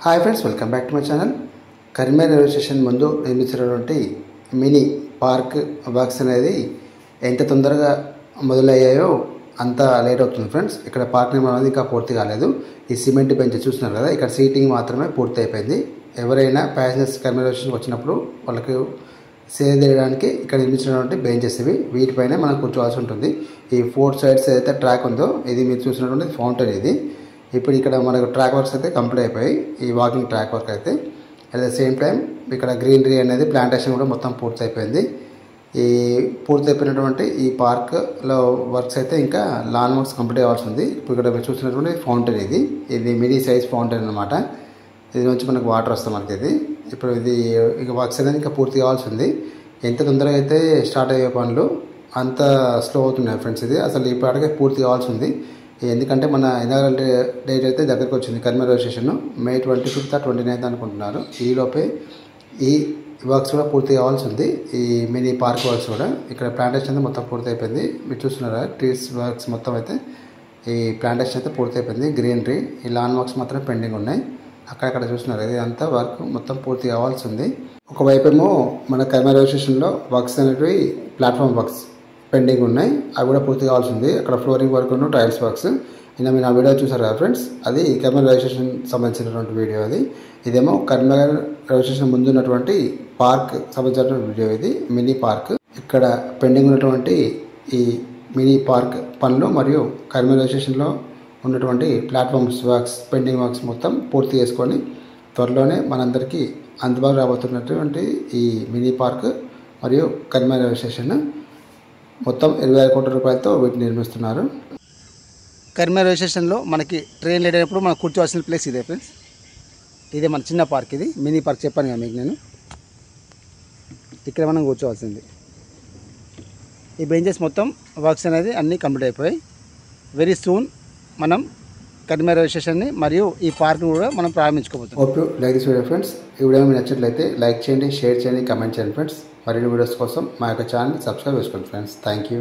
Hi friends, welcome back to my channel. Karimnagar railway station ముందు నిర్మించినటువంటి mini park works అనేది ఎంత తొందరగా మొదలయ్యాయో అంత లేట్ అవుతుంది ఫ్రెండ్స్. ఇక్కడ పార్క్ నిర్మాణం అనేది ఇంకా పూర్తి కాలేదు. ఈ సిమెంట్ బెంచ్ చూస్తున్నారు కదా, ఇక్కడ సీటింగ్ మాత్రమే పూర్తి అయిపోయింది. ఎవరైనా ప్యాసింజర్స్ కరీంనగర్ రైల్వే స్టేషన్కి వచ్చినప్పుడు వాళ్ళకి సేద తీయడానికి ఇక్కడ నిర్మించినటువంటి బెంచెస్ ఇవి. వీటిపైనే మనం కూర్చోవాల్సి ఉంటుంది. ఈ 4 సైడ్స్ ఏదైతే ట్రాక్ ఉందో ఇది మీరు చూసినటువంటి ఫౌంటైన్ ఇది. ఇప్పుడు ఇక్కడ మనకు ట్రాక్ వర్క్స్ అయితే కంప్లీట్ అయిపోయాయి. ఈ వాకింగ్ ట్రాక్ వర్క్ అయితే అట్ ద సేమ్ టైం ఇక్కడ గ్రీనరీ అనేది ప్లాంటేషన్ కూడా మొత్తం పూర్తి అయిపోయింది. ఈ పూర్తి అయిపోయినటువంటి ఈ పార్క్లో వర్క్స్ అయితే ఇంకా లాన్ వర్క్స్ కంప్లీట్ అవ్వాల్సి ఉంది. ఇప్పుడు ఇక్కడ మీరు చూసినటువంటి ఫౌంటైన్ ఇది మినీ సైజ్ ఫౌంటైన్ అనమాట. ఇది నుంచి మనకు వాటర్ వస్తుంది మనకి. ఇది ఇప్పుడు ఇది ఇక వర్క్స్ అనేది ఇంకా పూర్తి కావాల్సి ఉంది. ఎంత తొందరగా అయితే స్టార్ట్ అయ్యే పనులు అంత స్లో అవుతున్నాయి ఫ్రెండ్స్. ఇది అసలు ఇప్పటికే పూర్తి కావాల్సి ఉంది. ఎందుకంటే మన ఇనాగరల్ డేట్ అయితే దగ్గరకు వచ్చింది. Karimnagar railway station May 25th or 29th అనుకుంటున్నారు. ఈలోపే ఈ వర్క్స్ కూడా పూర్తి కావాల్సి ఉంది. ఈ మినీ పార్క్ వర్క్స్ కూడా ఇక్కడ ప్లాంటేషన్ అయితే మొత్తం పూర్తి అయిపోయింది. మీరు చూస్తున్నారా, ట్రీస్ వర్క్స్ మొత్తం అయితే ఈ ప్లాంటేషన్ అయితే పూర్తి అయిపోయింది. గ్రీనరీ ఈ లాన్ వర్క్స్ మాత్రం పెండింగ్ ఉన్నాయి. అక్కడక్కడ చూస్తున్నారు, ఇది అంతా వర్క్ మొత్తం పూర్తి కావాల్సి ఉంది. ఒకవైపు ఏమో మన కరీంనగర్ రైల్వే స్టేషన్లో వర్క్స్ అనేవి ప్లాట్ఫామ్ వర్క్స్ పెండింగ్ ఉన్నాయి, అవి కూడా పూర్తి కావాల్సి ఉంది. అక్కడ ఫ్లోరింగ్ వర్క్ ఉన్న టైల్స్ వర్క్స్ నిన్న మీరు ఆ వీడియో చూసారు కదా ఫ్రెండ్స్, అది కరీంనగర్ రైల్వే స్టేషన్ సంబంధించినటువంటి వీడియో. ఇదేమో కరీంనగర్ రైల్వే స్టేషన్ ముందు ఉన్నటువంటి పార్క్ సంబంధించినటువంటి వీడియో. ఇది మినీ పార్క్. ఇక్కడ పెండింగ్ ఉన్నటువంటి ఈ మినీ పార్క్ పనులు మరియు కరీంనగర్ రైల్వే స్టేషన్లో ఉన్నటువంటి ప్లాట్ఫామ్స్ వర్క్స్ పెండింగ్ వర్క్స్ మొత్తం పూర్తి చేసుకొని త్వరలోనే మనందరికీ అందుబాటులో రాబోతున్నటువంటి ఈ మినీ పార్క్ మరియు కరీంనగర్ రైల్వే స్టేషన్ మొత్తం 25 కోట్ల రూపాయలతో వీటిని నిర్మిస్తున్నారు. కరీంనగర్ రైల్వే స్టేషన్లో మనకి ట్రైన్ లేట్ అయినప్పుడు మనం కూర్చోవాల్సిన ప్లేస్ ఇదే ఫ్రెండ్స్. ఇదే మన చిన్న పార్క్, ఇది మినీ పార్క్ చెప్పాను కదా మీకు నేను. ఇక్కడ మనం కూర్చోవాల్సింది. ఈ బెంచెస్ మొత్తం వర్క్స్ అనేది అన్నీ కంప్లీట్ అయిపోయాయి. వెరీ సూన్ మనం కరీంనగర్ రైల్వే స్టేషన్ని మరియు ఈ పార్క్ను కూడా మనం ప్రారంభించుకోబోతున్నాం. Hope you like this video friends. ఈ వీడియో మీకు నచ్చినట్లయితే లైక్ చేయండి, షేర్ చేయండి, కమెంట్ చేయండి ఫ్రెండ్స్. మరిన్ని వీడియోస్ కోసం మా యొక్క ఛానల్ సబ్స్క్రైబ్ చేసుకోండి ఫ్రెండ్స్. Thank you.